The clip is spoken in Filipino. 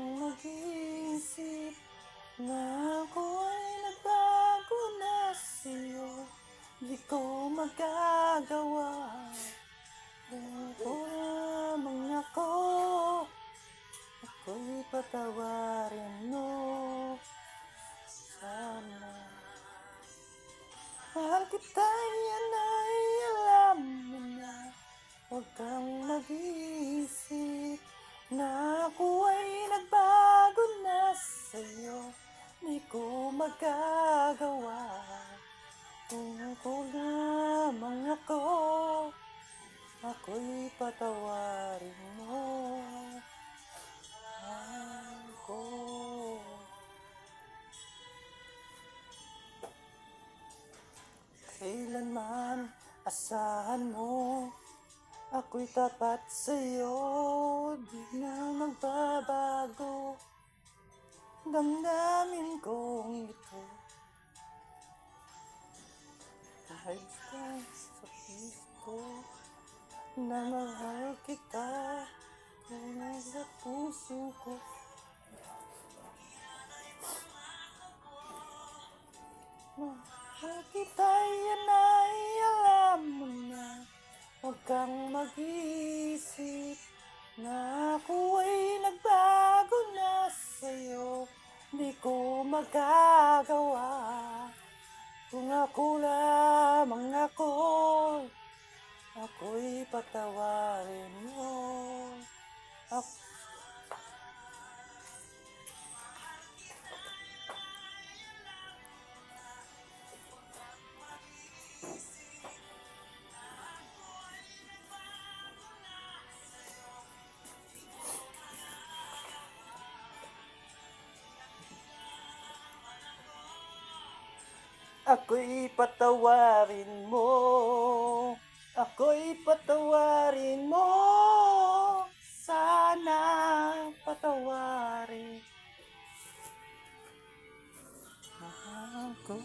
kang nag-iisip na ako ay nagbago na sa'yo. Di ko magagawa kung lamang ako'y patawarin mo. Sana mahal kita, yan ay alam mo na. Huwag kang mag-iisip na ako ay nagbago na sa'yo. Di ko magagawa kung lamang ako'y patawarin mo. Ako kailanman asahan mo, ako'y tapat sa'yo. Di na magbabago damdamin kong ito. Kahit sa puso na mahal kita, tunay sa puso ko. Mahal kita, yan ay alam mo na. Huwag kang mag-iisip na ako ay nagbago na sa'yo. Di ko magagawa kung ako lamang ako'y patawarin mo. Ako'y patawarin mo. Ako'y patawarin mo. Sana patawarin ako.